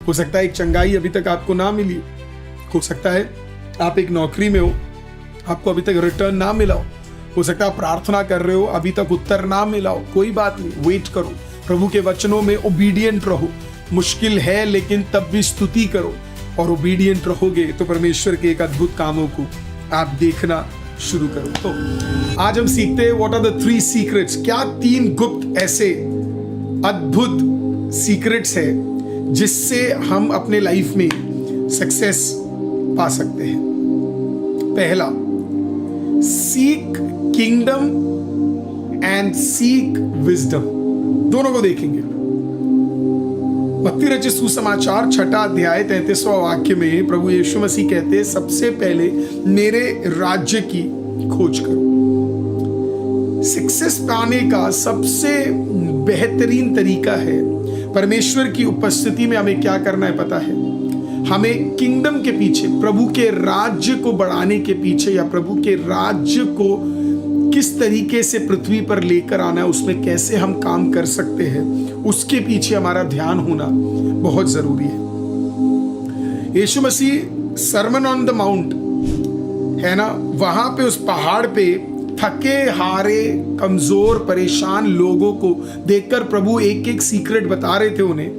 हो सकता है एक चंगाई अभी तक आपको ना मिली, हो सकता है आप एक नौकरी में हो, आपको अभी तक रिटर्न ना मिला हो सकता है आप प्रार्थना कर रहे हो, अभी तक उत्तर ना मिला हो, कोई बात नहीं, वेट करो, प्रभु के वचनों में ओबीडिएंट रहो। मुश्किल है लेकिन तब भी स्तुति करो, और ओबीडिएंट रहोगे तो परमेश्वर के एक अद्भुत कामों को आप देखना शुरू करो। तो आज हम सीखते हैं व्हाट आर द 3 सीक्रेट्स, क्या 3 गुप्त ऐसे अद्भुत सीक्रेट्स है जिससे हम अपने लाइफ में सक्सेस पा सकते हैं। पहला, seek kingdom and seek wisdom, दोनों को देखेंगे। मत्ती रचित सुसमाचार 6 अध्याय 33वां वाक्य में प्रभु यीशु मसीह कहते हैं, सबसे पहले मेरे राज्य की खोज करो। सक्सेस पाने का सबसे बेहतरीन तरीका है, परमेश्वर की उपस्थिति में हमें क्या करना है पता है? हमें किंगडम के पीछे, प्रभु के राज्य को बढ़ाने के पीछे, या प्रभु के राज्य को किस तरीके से पृथ्वी पर लेकर आना है, उसमें कैसे हम काम कर सकते हैं, उसके पीछे हमारा ध्यान होना बहुत जरूरी है। यीशु मसीह सरमन ऑन द माउंट है ना, वहां पे उस पहाड़ पे थके हारे कमजोर परेशान लोगों को देखकर प्रभु एक एक सीक्रेट बता रहे थे उन्हें,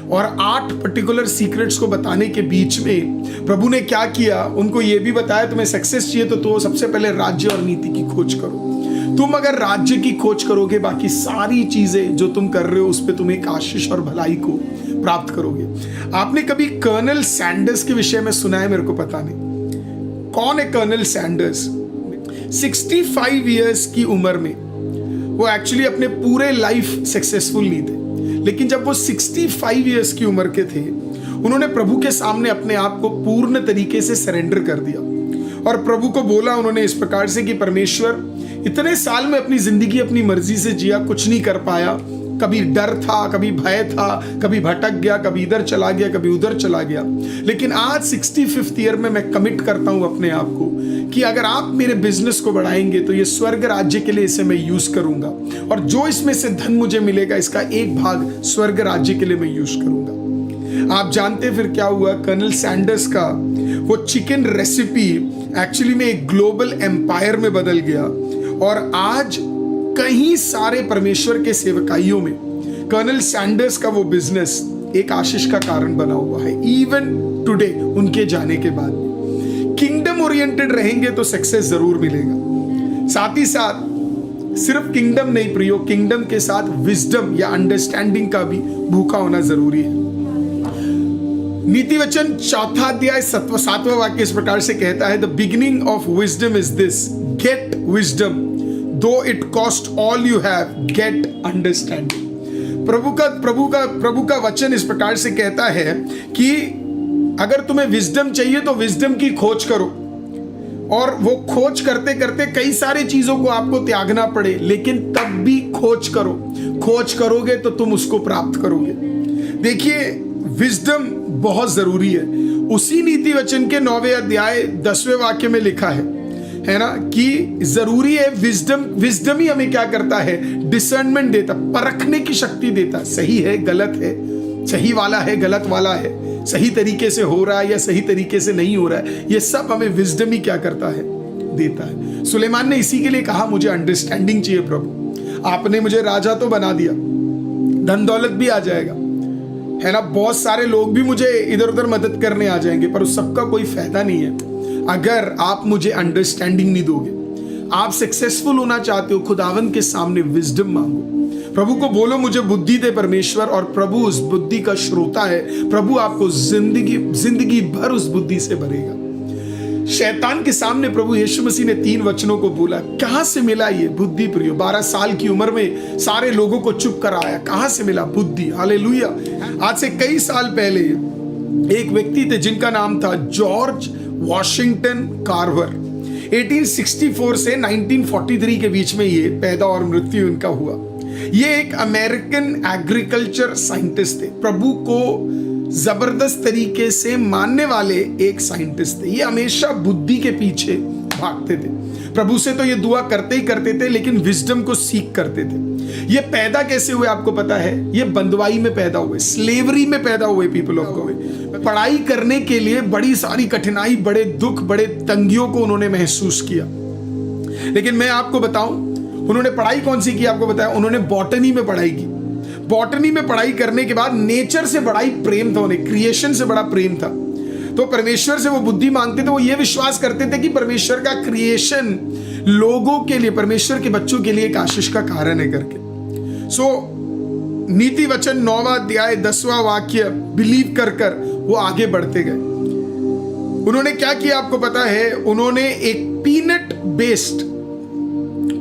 और 8 पर्टिकुलर सीक्रेट्स को बताने के बीच में प्रभु ने क्या किया, उनको ये भी बताया तुम्हें सक्सेस चाहिए तो सबसे पहले राज्य और नीति की खोज करो। तुम अगर राज्य की खोज करोगे, बाकी सारी चीजें जो तुम कर रहे हो उस पर तुम एक आशीष और भलाई को प्राप्त करोगे। आपने कभी कर्नल सैंडर्स के विषय में सुना है? मेरे को पता नहीं कौन है कर्नल सैंडर्स। 65 ईयर्स की उम्र में वो एक्चुअली अपने पूरे लाइफ सक्सेसफुल नहीं थे, लेकिन जब वो 65 ईयर्स की उम्र के थे, उन्होंने प्रभु के सामने अपने आप को पूर्ण तरीके से सरेंडर कर दिया और प्रभु को बोला उन्होंने इस प्रकार से कि परमेश्वर, इतने साल में अपनी जिंदगी अपनी मर्जी से जिया, कुछ नहीं कर पाया, कभी डर था, कभी भय था, कभी भटक गया, कभी इधर चला गया, कभी उधर चला गया, लेकिन आज 65th ईयर में मैं कमिट करता हूं अपने आप को कि अगर आप मेरे बिजनेस को बढ़ाएंगे तो ये स्वर्ग राज्य के लिए इसे मैं यूज करूंगा, और जो इसमें से धन मुझे मिलेगा इसका एक भाग स्वर्ग राज्य के लिए मैं यूज करूंगा। आप जानते हैं फिर क्या हुआ? कर्नल सैंडर्स का वो चिकन रेसिपी एक्चुअली में एक ग्लोबल एम्पायर में बदल गया, और आज कई सारे परमेश्वर के सेवकाइयों में कर्नल सैंडर्स का वो बिजनेस एक आशीष का कारण बना हुआ है। इवन टुडे उनके जाने के बाद किंगडम ओरिएंटेड रहेंगे तो सक्सेस जरूर मिलेगा। साथ ही साथ सिर्फ किंगडम नहीं प्रियो, किंगडम के साथ विजडम या अंडरस्टैंडिंग का भी भूखा होना जरूरी है। नीति वचन 4 अध्याय 7वां वाक्य इस प्रकार से कहता है, the beginning of wisdom is this, get wisdom though it cost all you have, get understanding. प्रभु का वचन इस प्रकार से कहता है कि अगर तुम्हें विजडम चाहिए तो विजडम की खोज करो, और वो खोज करते करते कई सारी चीजों को आपको त्यागना पड़े, लेकिन तब भी खोज करो। खोज करोगे तो तुम उसको प्राप्त करोगे। देखिए, विजडम बहुत जरूरी है। उसी नीति वचन के 9वें अध्याय 10वें वाक्य में लिखा है ना, कि जरूरी है विजडम। विजडम ही हमें क्या करता है? डिसर्नमेंट देता, परखने की शक्ति देता। सही है, गलत है, सही वाला है, गलत वाला है, सही तरीके से हो रहा है या सही तरीके से नहीं हो रहा है, ये सब हमें विजडम ही क्या करता है? देता है। सुलेमान ने इसी के लिए कहा, मुझे अंडरस्टैंडिंग चाहिए प्रभु। आपने मुझे राजा तो बना दिया, धन दौलत भी आ जाएगा, है ना, बहुत सारे लोग भी मुझे इधर उधर मदद करने आ जाएंगे, पर उस सबका कोई फायदा नहीं है अगर आप मुझे अंडरस्टैंडिंग नहीं दोगे। आप सक्सेसफुल होना चाहते हो, खुदावन के सामने विजडम मांगो। प्रभु को बोलो मुझे बुद्धि दे परमेश्वर, और प्रभु उस बुद्धि का श्रोता है। प्रभु आपको जिंदगी भर उस बुद्धि से भरेगा। शैतान के सामने प्रभु यीशु मसीह ने 3 वचनों को बोला। कहां से मिला ये बुद्धि प्रियो? 12 साल की उम्र में सारे लोगों को चुप कराया। कहां से मिला? बुद्धि। हालेलुया। आज से कई साल पहले एक व्यक्ति थे जिनका नाम था जॉर्ज वॉशिंगटन कार्वर। 1864 से 1943 के बीच में ये पैदा और मृत्यु इनका हुआ। ये एक अमेरिकन एग्रीकल्चर साइंटिस्ट थे, प्रभु को जबरदस्त तरीके से मानने वाले एक साइंटिस्ट थे। ये हमेशा बुद्धि के पीछे भागते थे। प्रभु से तो ये दुआ करते ही करते थे, लेकिन विजडम को सीख करते थे। ये पैदा कैसे हुए आपको पता है? ये बंदवाई में पैदा हुए, स्लेवरी में पैदा हुए पीपल ऑफ गॉड। पढ़ाई करने के लिए बड़ी सारी कठिनाई, बड़े दुख, बड़े तंगियों को उन्होंने महसूस किया। लेकिन मैं आपको बताऊं, उन्होंने पढ़ाई कौन सी की आपको बताया? उन्होंने बॉटनी में पढ़ाई की। बॉटनी में पढ़ाई करने के बाद नेचर से बड़ा ही प्रेम था उन्हें, क्रिएशन से बड़ा प्रेम था। तो परमेश्वर से वो बुद्धि मांगते थे, वो ये विश्वास करते थे कि परमेश्वर का क्रिएशन लोगों के लिए, परमेश्वर के बच्चों के लिए एक आशीष का कारण है करके। सो नीति वचन 9वां अध्याय 10वां वाक्य बिलीव कर कर वो आगे बढ़ते गए। उन्होंने क्या किया आपको पता है? उन्होंने एक पीनट बेस्ड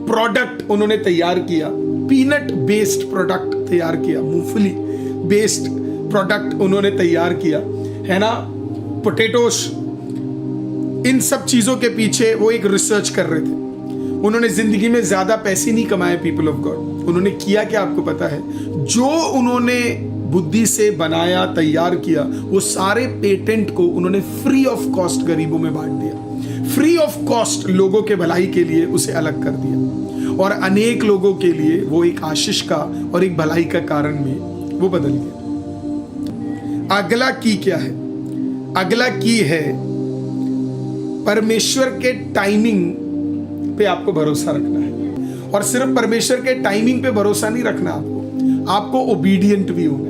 प्रोडक्ट उन्होंने तैयार किया। पीनट बेस्ड प्रोडक्ट तैयार किया, मूंगफली बेस्ड प्रोडक्ट उन्होंने तैयार किया, है ना, पोटैटोस। इन सब चीजों के पीछे वो एक रिसर्च कर रहे थे। उन्होंने जिंदगी में ज्यादा पैसे नहीं कमाए पीपल ऑफ गॉड। उन्होंने किया क्या आपको पता है? जो उन्होंने बुद्धि से बनाया, तैयार किया, वो सारे पेटेंट को उन्होंने फ्री ऑफ कॉस्ट गरीबों में बांट दिया। फ्री ऑफ कॉस्ट लोगों के भलाई के लिए उसे अलग कर दिया, और अनेक लोगों के लिए वो एक आशीष का और एक भलाई का कारण में वो बदल गया। अगला की क्या है? अगला की है परमेश्वर के टाइमिंग पे आपको भरोसा रखना है। और सिर्फ परमेश्वर के टाइमिंग पे भरोसा नहीं रखना, आपको ओबीडियंट भी होना।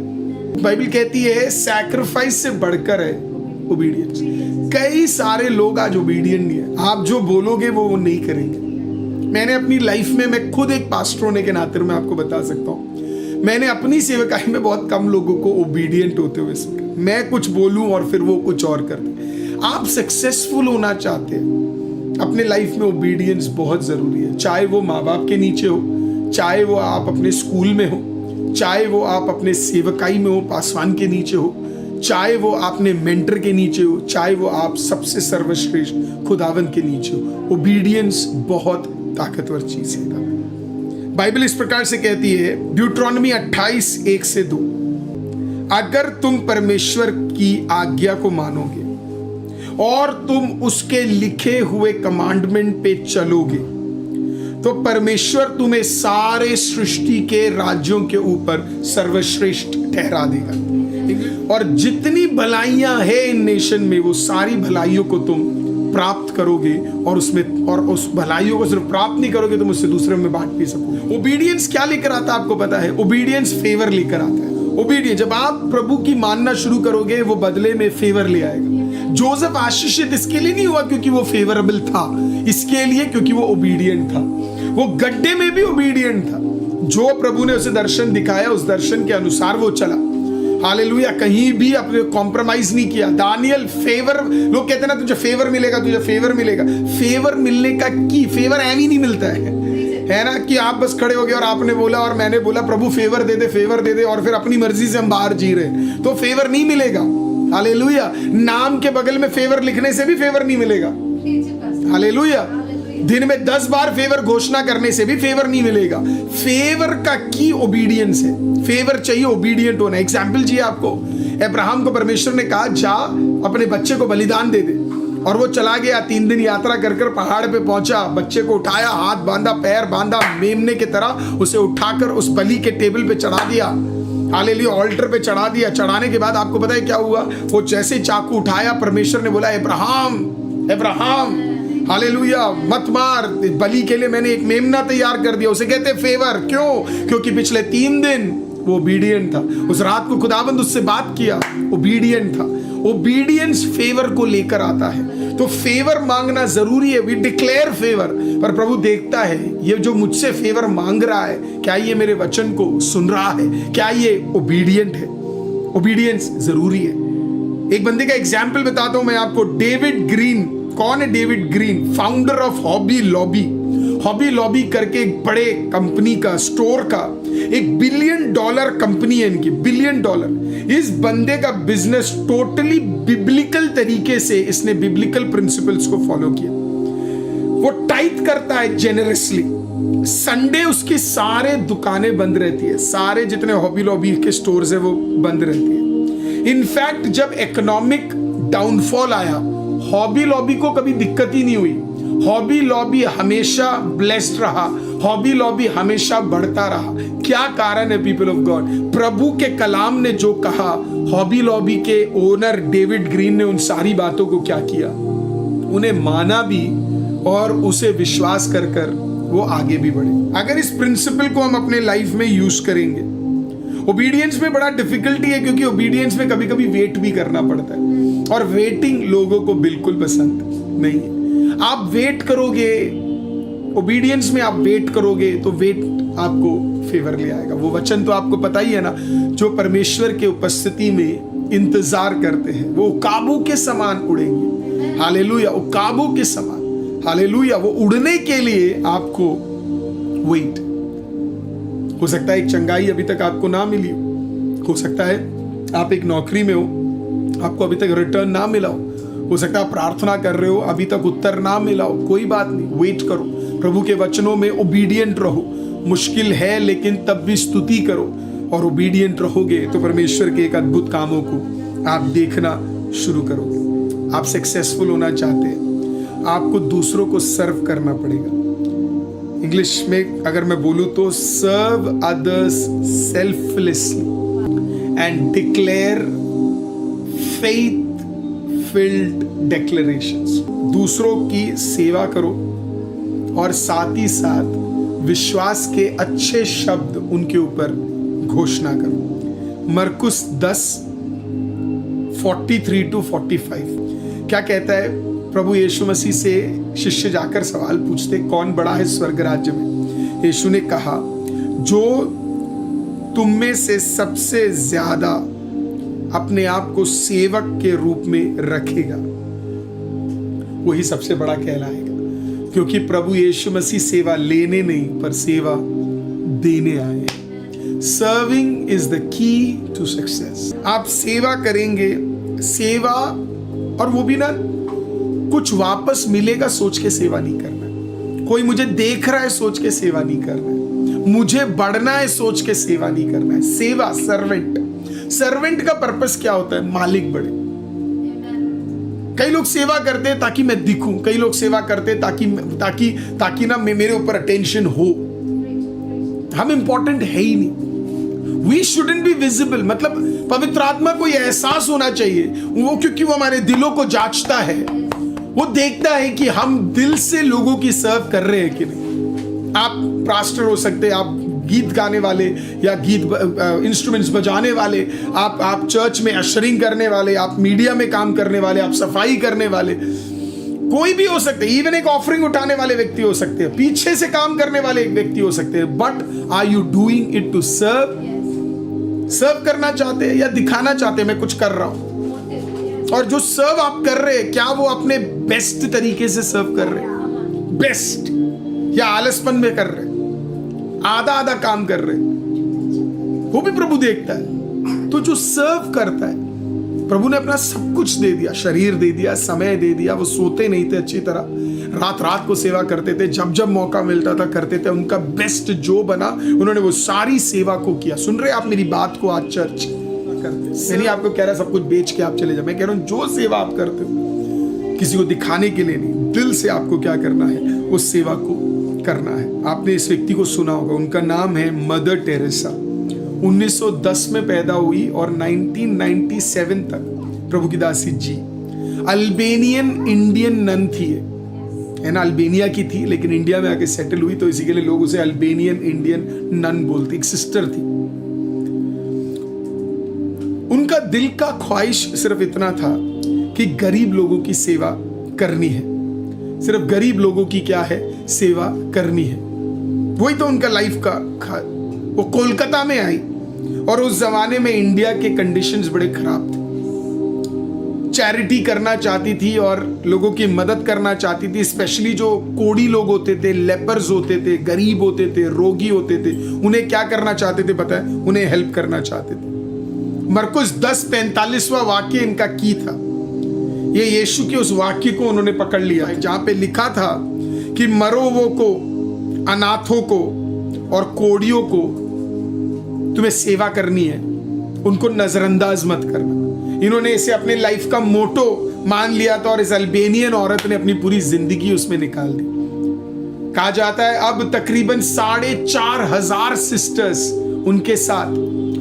बाइबल कहती है सैक्रिफाइस से बढ़कर है ओबीडियंस। कई सारे लोग आज ओबीडियंट नहीं है। आप जो बोलोगे वो नहीं करेंगे। मैंने अपनी लाइफ में, मैं खुद एक पास्टर होने के नाते मैं आपको बता सकता हूँ, मैंने अपनी सेवकाई में बहुत कम लोगों को ओबीडियंट होते हुए सुना। मैं कुछ बोलूं और फिर वो कुछ और कर दे। आप सक्सेसफुल होना चाहते हैं अपने लाइफ में, ओबीडियंस बहुत जरूरी है। चाहे वो माँ बाप के नीचे हो, चाहे वो आप अपने स्कूल में हो, चाहे वो आप अपने सेवकाई में हो, पासवान के नीचे हो, चाहे वो आपने मेंटर के नीचे हो, चाहे वो आप सबसे सर्वश्रेष्ठ खुदावन के नीचे हो। ओबीडियंस बहुत ताकतवर चीज है। बाइबल इस प्रकार से कहती है, ड्यूट्रॉनमी 28:1-2, अगर तुम परमेश्वर की आज्ञा को मानोगे और तुम उसके लिखे हुए कमांडमेंट पे चलोगे तो परमेश्वर तुम्हें सारे सृष्टि के राज्यों के ऊपर सर्वश्रेष्ठ ठहरा देगा। और जितनी भलाइयां हैं इन नेशन में, वो सारी भलाइयों को तुम प्राप्त करोगे, और उसमें, और उस भलाइयों को सिर्फ प्राप्त नहीं करोगे, तुम उससे दूसरे में बांट भी सकोगे। ओबीडियंस क्या लेकर आता है आपको पता है? ओबीडियंस फेवर लेकर आता है। ओबीडियंस, जब आप प्रभु की मानना शुरू करोगे, वो बदले में फेवर ले आएगा। जोसेफ आशीषित इसके लिए नहीं हुआ क्योंकि वो फेवरेबल था, इसके लिए क्योंकि वो ओबीडियंट था। वो गड्ढे में भी ओबीडियंट था। जो प्रभु ने उसे दर्शन दिखाया, उस दर्शन के अनुसार वो चला। हालेलुया, कहीं भी अपने कॉम्प्रोमाइज नहीं किया। दानियल फेवर, लोग कहते हैं ना तुझे फेवर मिलेगा, तुझे फेवर मिलेगा। फेवर मिलने का की फेवर एम ही नहीं मिलता है ना, कि आप बस खड़े हो गए और आपने बोला और मैंने बोला प्रभु फेवर दे दे, फेवर दे दे, और फिर अपनी मर्जी से हम बाहर जी रहे, तो फेवर नहीं मिलेगा। हालेलुया, नाम के बगल में फेवर लिखने से भी फेवर नहीं मिलेगा। हालेलुया, दिन में 10 बार फेवर घोषणा करने से भी फेवर नहीं मिलेगा। फेवर का की ओबीडियंस है। फेवर चाहिए, ओबीडियंट होना। एग्जाम्पल चाहिए आपको। अब्राहम को परमेश्वर ने कहा जा अपने बच्चे को बलिदान दे दे, और वो चला गया। 3 दिन यात्रा कर कर पहाड़ पे पहुंचा, बच्चे को उठाया, हाथ बांधा, पैर बांधा, मेमने की तरह उसे उठाकर उस बलि के टेबल पे चढ़ा दिया। हालेलुया, ऑल्टर पे चढ़ा दिया। चढ़ाने के बाद आपको पता है क्या हुआ? वो जैसे चाकू उठाया, परमेश्वर ने बोला अब्राहम, अब्राहम, हालेलुया, मत मार, बलि के लिए मैंने एक मेमना तैयार कर दिया। उसे कहते फेवर। क्यों? क्योंकि पिछले 3 दिन वो ओबीडियंट था। उस रात को खुदाबंद उससे बात किया, ओबीडियंट था। ओबीडियंस फेवर को लेकर आता है। तो फेवर मांगना जरूरी है। वी डिक्लेयर फेवर, पर प्रभु देखता है ये जो मुझसे फेवर मांग रहा है, क्या ये मेरे वचन को सुन रहा है, क्या ये ओबीडियंट है। ओबीडियंस जरूरी है। एक बंदे का एग्जाम्पल बताता हूं मैं आपको। David green. कौन है David green? Founder of hobby lobby. Hobby lobby करके एक बड़े कंपनी का, स्टोर का, $1 बिलियन कंपनी है इनकी, $1 बिलियन। इस बंदे का बिजनेस टोटली बिब्लिकल तरीके से, इसने बिब्लिकल प्रिंसिपल्स को फॉलो किया। वो टाइट करता है जेनरसली। संडे उसकी सारे दुकानें बंद रहती है, सारे जितने हॉबी लॉबी के स्टोर्स है वो बंद रहती है। इनफैक्ट जब इकोनॉमिक डाउनफॉल आया, हॉबी लॉबी को कभी दिक्कत ही नहीं हुई। हॉबी लॉबी हमेशा ब्लेस्ड रहा, हॉबी लॉबी हमेशा बढ़ता रहा। क्या कारण है पीपल ऑफ गॉड? प्रभु के कलाम ने जो कहा, हॉबी लॉबी के ओनर डेविड ग्रीन ने उन सारी बातों को क्या किया, उन्हें माना भी और उसे विश्वास कर कर वो आगे भी बढ़े। अगर इस प्रिंसिपल को हम अपने लाइफ में यूज करेंगे, ओबीडियंस में बड़ा डिफिकल्टी है क्योंकि ओबीडियंस में कभी कभी वेट भी करना पड़ता है और वेटिंग लोगों को बिल्कुल पसंद नहीं है। आप वेट करोगे, ओबीडियंस में आप वेट करोगे तो वेट आपको फेवर ले आएगा। वो वचन तो आपको पता ही है ना, जो परमेश्वर के उपस्थिति में इंतजार करते हैं वो काबू के समान उड़ेंगे। हालेलुया, वो काबू के समान, हालेलुया। वो उड़ने के लिए आपको वेट, हो सकता है एक चंगाई अभी तक आपको ना मिली हो सकता है आप एक नौकरी में हो, आपको अभी तक रिटर्न ना मिला हो सकता है आप प्रार्थना कर रहे हो, अभी तक उत्तर ना मिला हो, कोई बात नहीं, वेट करो। प्रभु के वचनों में ओबीडियंट रहो। मुश्किल है लेकिन तब भी स्तुति करो, और ओबीडियंट रहोगे तो परमेश्वर के एक अद्भुत कामों को आप देखना शुरू करोगे। आप सक्सेसफुल होना चाहते हैं, आपको दूसरों को सर्व करना पड़ेगा। इंग्लिश में अगर मैं बोलूं तो serve others selflessly and declare faith filled declarations. दूसरों की सेवा करो और साथ ही साथ विश्वास के अच्छे शब्द उनके ऊपर घोषणा करो। मरकुस 10:43-45 क्या कहता है? प्रभु यीशु मसीह से शिष्य जाकर सवाल पूछते, कौन बड़ा है स्वर्ग राज्य में? यीशु ने कहा, जो तुम में से सबसे ज्यादा अपने आप को सेवक के रूप में रखेगा वही सबसे बड़ा कहलाएगा। क्योंकि प्रभु यीशु मसीह सेवा लेने नहीं पर सेवा देने आए हैं। Serving is the key to success. आप सेवा करेंगे, सेवा, और वो भी ना कुछ वापस मिलेगा सोच के सेवा नहीं करना। कोई मुझे देख रहा है सोच के सेवा नहीं करना है, मुझे बढ़ना है सोच के सेवा नहीं करना है। सेवा, सर्वेंट का पर्पस क्या होता है? मालिक बढ़े। कई लोग सेवा करते हैं ताकि मैं दिखूं, कई लोग सेवा करते हैं ताकि ना मेरे ऊपर अटेंशन हो। हम इंपॉर्टेंट है ही नहीं। We shouldn't be visible. मतलब पवित्र आत्मा को यह एहसास होना चाहिए, वो क्योंकि वो हमारे दिलों को जांचता है, वो देखता है कि हम दिल से लोगों की सर्व कर रहे हैं कि नहीं। आप पास्टर हो सकते हैं, आप गीत गाने वाले या गीत इंस्ट्रूमेंट्स बजाने वाले, आप चर्च में अशरिंग करने वाले, आप मीडिया में काम करने वाले, आप सफाई करने वाले, कोई भी हो सकते हैं। इवन एक ऑफरिंग उठाने वाले व्यक्ति हो सकते हैं, पीछे से काम करने वाले एक व्यक्ति हो सकते हैं। But are you doing it to serve? Serve करना चाहते हैं या दिखाना चाहते हैं मैं कुछ कर रहा हूं? और जो सर्व आप कर रहे हैं, क्या वो अपने बेस्ट तरीके से सर्व कर रहे हैं? बेस्ट, या आलसपन में कर रहे हैं, आधा आधा काम कर रहे हैं? वो भी प्रभु देखता है। तो जो सर्व करता है, प्रभु ने अपना सब कुछ दे दिया, शरीर दे दिया, समय दे दिया। वो सोते नहीं थे अच्छी तरह, रात रात को सेवा करते थे, जब जब मौका मिलता था करते थे। उनका बेस्ट जो बना, उन्होंने वो सारी सेवा को किया। सुन रहे आप मेरी बात को? आज चर्च करते, मैं नहीं आपको कह रहा सब कुछ बेच के आप चले जाओ। मैं कह रहा हूं जो सेवा आप करते हो, किसी को दिखाने के लिए नहीं, दिल से आपको क्या करना है, उस सेवा को करना है। आपने इस व्यक्ति को सुना होगा, उनका नाम है मदर टेरेसा। 1910 में पैदा हुई और 1997 तक प्रभु की Dasi ji. Albanian Indian none थी, है ना, अल्बेनिया की थी लेकिन इंडिया में आके सेटल हुई, तो इसी के लिए लोग उसे अल्बेनियन इंडियन नन बोलते। एक सिस्टर थी। उनका दिल का ख्वाहिश सिर्फ इतना था कि गरीब लोगों की सेवा करनी है, सिर्फ गरीब लोगों की क्या है, सेवा करनी है। वही तो उनका लाइफ का वो कोलकाता में आई और उस जमाने में इंडिया के कंडीशंस बड़े खराब थे। चैरिटी करना चाहती थी और लोगों की मदद करना चाहती थी, स्पेशली जो कोड़ी लोग होते थे, लेपर्स होते थे, गरीब होते थे, रोगी होते थे, उन्हें क्या करना चाहते थे पता है? उन्हें हेल्प करना चाहते थे। मरकुस 10:45वां वाक्य इनका की था। ये यीशु के उस वाक्य को उन्होंने पकड़ लिया जहां पे लिखा था कि मरोवों को, अनाथों को और कोड़ियों को तुम्हें सेवा करनी है, उनको नजरअंदाज मत करना। इन्होंने इसे अपने लाइफ का मोटो मान लिया था और इस अल्बेनियन औरत ने अपनी पूरी जिंदगी उसमें निकाल दी। कहा जाता है अब तकरीबन 4,500 सिस्टर्स उनके साथ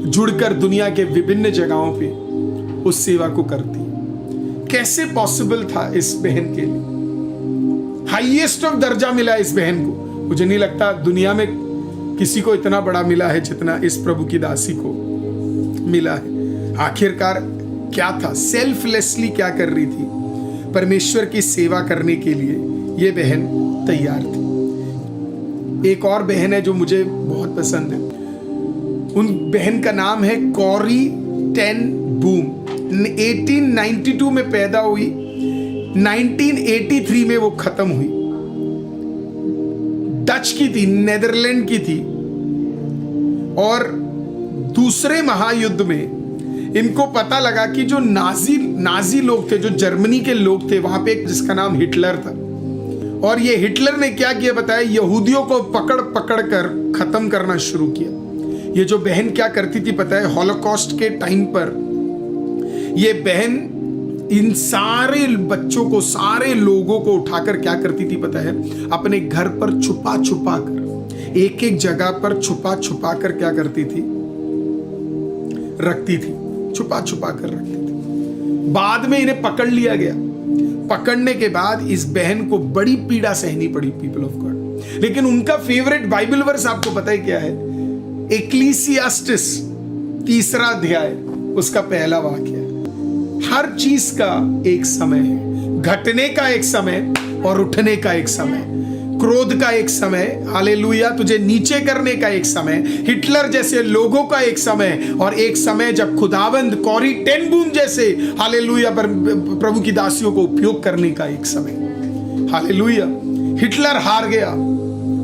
जुड़कर दुनिया के विभिन्न जगहों पे उस सेवा को करती। कैसे पॉसिबल था इस बहन के लिए? हाईएस्ट ऑफ दर्जा मिला इस बहन को। मुझे नहीं लगता दुनिया में किसी को इतना बड़ा मिला है जितना इस प्रभु की दासी को मिला है। आखिरकार क्या था? सेल्फलेसली क्या कर रही थी? परमेश्वर की सेवा करने के लिए ये बहन तैयार थी। एक और बहन है जो मुझे बहुत पसंद है। उन बहन का नाम है कॉरी टेन बूम। 1892 में पैदा हुई, 1983 में वो खत्म हुई। डच की थी, नेदरलैंड की थी, और दूसरे महायुद्ध में इनको पता लगा कि जो नाजी लोग थे, जो जर्मनी के लोग थे, वहां पे एक जिसका नाम हिटलर था, और ये हिटलर ने क्या किया बताया, यहूदियों को पकड़ पकड़ कर खत्म करना शुरू किया। ये जो बहन क्या करती थी पता है, हॉलोकॉस्ट के टाइम पर ये बहन इन सारे बच्चों को, सारे लोगों को उठाकर क्या करती थी पता है, अपने घर पर छुपा छुपा कर, एक एक जगह पर छुपा छुपा कर क्या करती थी, रखती थी, छुपा छुपा कर रखती थी। बाद में इन्हें पकड़ लिया गया। पकड़ने के बाद इस बहन को बड़ी पीड़ा सहनी पड़ी, पीपल ऑफ गॉड। लेकिन उनका फेवरेट बाइबल वर्स आपको पता है क्या है? एक्लीसियास्टिस 3 अध्याय, उसका पहला वाक्य है, हर चीज का एक समय है, घटने का एक समय और उठने का एक समय, क्रोध का एक समय, हालेलुया, तुझे नीचे करने का एक समय, हिटलर जैसे लोगों का एक समय, और एक समय जब खुदावंद कॉरी टेन बूम जैसे, हालेलुया, पर प्रभु की दासियों को उपयोग करने का एक समय। हालेलुया। हिटलर हार गया।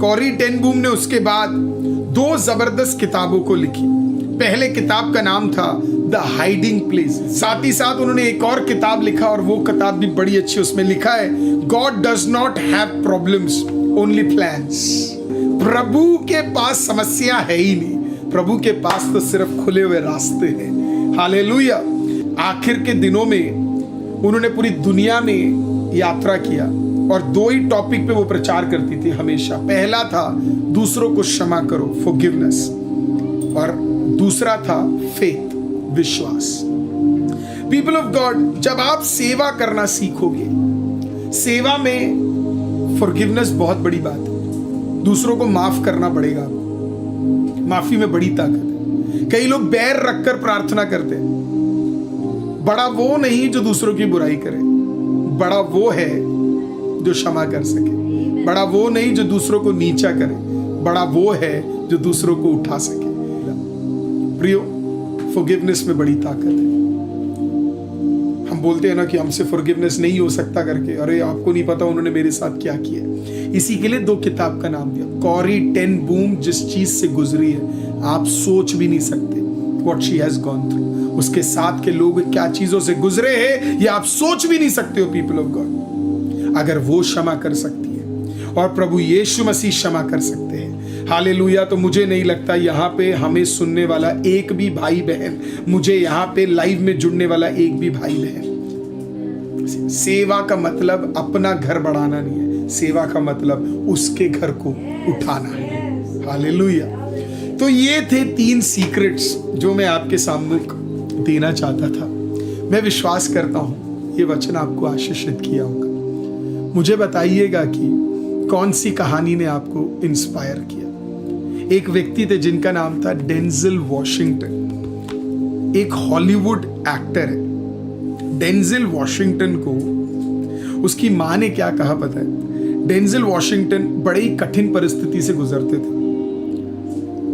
कॉरी टेन बूम ने उसके बाद 2 जबरदस्त किताबों को लिखी। पहले किताब का नाम था द हाइडिंग प्लेस। साथ ही साथ उन्होंने एक और किताब लिखा, और वो किताब भी बड़ी अच्छी। उसमें लिखा है, God does not have problems, only plans. प्रभु के पास समस्या है ही नहीं, प्रभु के पास तो सिर्फ खुले हुए रास्ते हैं। हालेलुया। आखिर के दिनों में उन्होंने पूरी दुनिया में यात्रा किया, और 2 ही टॉपिक पे वो प्रचार करती थी हमेशा। पहला था दूसरों को क्षमा करो, फॉरगिवनेस, और दूसरा था फेथ, विश्वास। पीपल ऑफ गॉड, जब आप सेवा करना सीखोगे, सेवा में फॉरगिवनेस बहुत बड़ी बात है। दूसरों को माफ करना पड़ेगा। माफी में बड़ी ताकत है। कई लोग बैर रखकर प्रार्थना करते हैं। बड़ा वो नहीं जो दूसरों की बुराई करे, बड़ा वो है जो क्षमा कर सके। बड़ा वो नहीं जो दूसरों को नीचा करे, बड़ा वो है जो दूसरों को उठा सके। प्रियो, फॉरगिवनेस में बड़ी ताकत है। हम बोलते हैं ना कि हमसे फॉरगिवनेस नहीं हो सकता करके, अरे आपको नहीं पता उन्होंने मेरे साथ क्या किया। इसी के लिए 2 किताब का नाम दिया। कॉरी टेन बूम जिस चीज से गुजरी है, आप सोच भी नहीं सकते what she has gone through. उसके साथ के लोग क्या चीजों से गुजरे हैं, ये आप सोच भी नहीं सकते हो। पीपल ऑफ गॉड, अगर वो क्षमा कर सकती है और प्रभु यीशु मसीह क्षमा कर सकते हैं, हालेलुया, तो मुझे नहीं लगता यहाँ पे हमें सुनने वाला एक भी भाई बहन, मुझे यहाँ पे लाइव में जुड़ने वाला एक भी भाई बहन, सेवा का मतलब अपना घर बढ़ाना नहीं है, सेवा का मतलब उसके घर को उठाना है। हालेलुया। तो ये थे 3 सीक्रेट्स जो मैं आपके सामने देना चाहता था। मैं विश्वास करता हूँ ये वचन आपको आशीषित किया होगा। मुझे बताइएगा कि कौन सी कहानी ने आपको इंस्पायर किया। एक व्यक्ति थे जिनका नाम था डेंजल वॉशिंगटन, एक हॉलीवुड एक्टर है। डेंजल वॉशिंगटन को उसकी माँ ने क्या कहा पता है? डेंजल वॉशिंगटन बड़े ही कठिन परिस्थिति से गुजरते थे।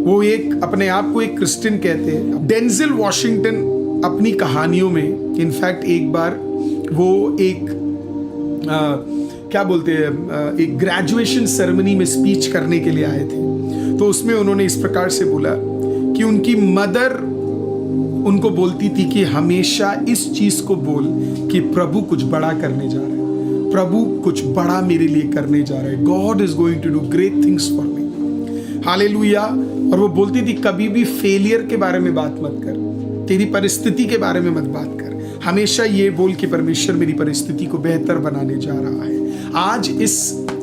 वो एक अपने आप को एक क्रिश्चियन कहते हैं। डेंजल वॉशिंगटन अपनी कहानियों में, इनफैक्ट एक बार वो एक क्या बोलते हैं, एक ग्रेजुएशन सेरेमनी में स्पीच करने के लिए आए थे। तो उसमें उन्होंने इस प्रकार से बोला कि उनकी मदर उनको बोलती थी कि हमेशा इस चीज को बोल कि प्रभु कुछ बड़ा करने जा रहा है, प्रभु कुछ बड़ा मेरे लिए करने जा रहा है, God is going to do great things for me. Hallelujah. और वो बोलती थी कभी भी फेलियर के बारे में बात मत कर, तेरी परिस्थिति के बारे में मत बात कर, हमेशा ये बोल के परमेश्वर मेरी परिस्थिति को बेहतर बनाने जा रहा है। आज इस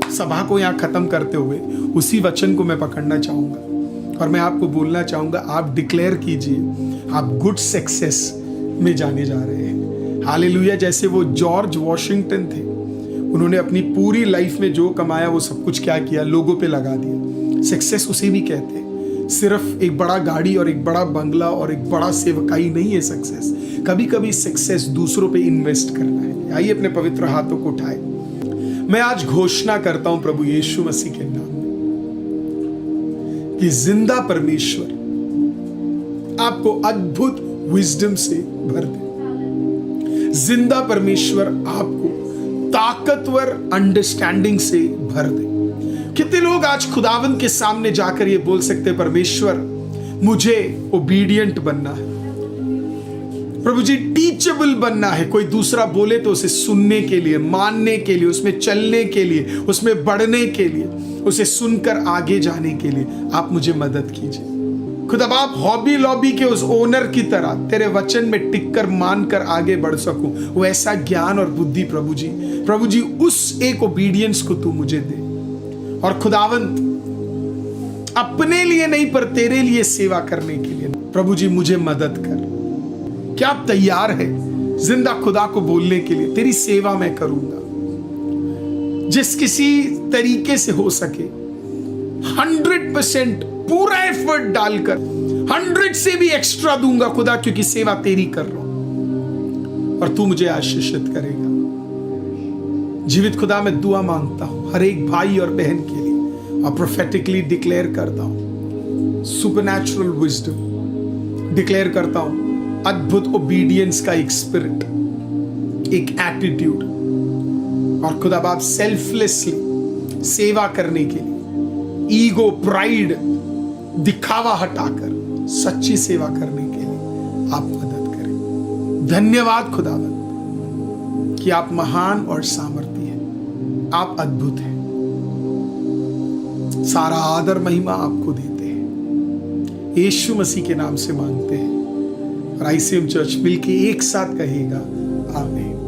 सभा को यहाँ खत्म करते हुए उसी वचन को मैं पकड़ना चाहूंगा और मैं आपको बोलना चाहूंगा, आप डिक्लेयर कीजिए आप गुड सक्सेस में जाने जा रहे हैं। हालेलुया। जैसे वो जॉर्ज वॉशिंगटन थे, उन्होंने अपनी पूरी लाइफ में जो कमाया वो सब कुछ क्या किया, लोगों पे लगा दिया। सक्सेस उसे भी कहते हैं। सिर्फ एक बड़ा गाड़ी और एक बड़ा बंगला और एक बड़ा सेवकाई नहीं है सक्सेस। कभी कभी सक्सेस दूसरों पे इन्वेस्ट करना है। आइए अपने पवित्र हाथों को उठाए। मैं आज घोषणा करता हूं प्रभु यीशु मसीह के नाम में कि जिंदा परमेश्वर आपको अद्भुत विजडम से भर दे। जिंदा परमेश्वर आपको ताकतवर अंडरस्टैंडिंग से भर दे। कितने लोग आज खुदावंद के सामने जाकर ये बोल सकते, परमेश्वर मुझे ओबीडियंट बनना है, प्रभु जी टीचेबल बनना है। कोई दूसरा बोले तो उसे सुनने के लिए, मानने के लिए, उसमें चलने के लिए, उसमें बढ़ने के लिए, उसे सुनकर आगे जाने के लिए आप मुझे मदद कीजिए। खुदा बाप, हॉबी लॉबी के उस ओनर की तरह तेरे वचन में टिककर मानकर आगे बढ़ सकूं, वो ऐसा ज्ञान और बुद्धि प्रभु जी उस एक ओबीडियंस को तू मुझे दे। और खुदावंत, अपने लिए नहीं पर तेरे लिए सेवा करने के लिए प्रभु जी मुझे मदद कर। क्या आप तैयार है जिंदा खुदा को बोलने के लिए, तेरी सेवा मैं करूंगा जिस किसी तरीके से हो सके, 100% पूरा एफर्ट डालकर 100 से भी एक्स्ट्रा दूंगा खुदा, क्योंकि सेवा तेरी कर रहा हूं और तू मुझे आशीषित करेगा। जीवित खुदा, मैं दुआ मांगता हूं हर एक भाई और बहन के लिए और प्रोफेटिकली डिक्लेयर करता हूं सुपरनैचुरल विजडम, डिक्लेयर करता हूं अद्भुत ओबीडियंस का एक स्पिरिट, एक एटीट्यूड, और खुदा बाप सेल्फलेसली सेवा करने के लिए, ईगो, प्राइड, दिखावा हटाकर सच्ची सेवा करने के लिए आप मदद करें। धन्यवाद खुदावंद कि आप महान और सामर्थी हैं, आप अद्भुत हैं। सारा आदर महिमा आपको देते हैं, यीशु मसीह के नाम से मांगते हैं। और आईसीएम चर्च मिलके एक साथ कहेगा आमीन।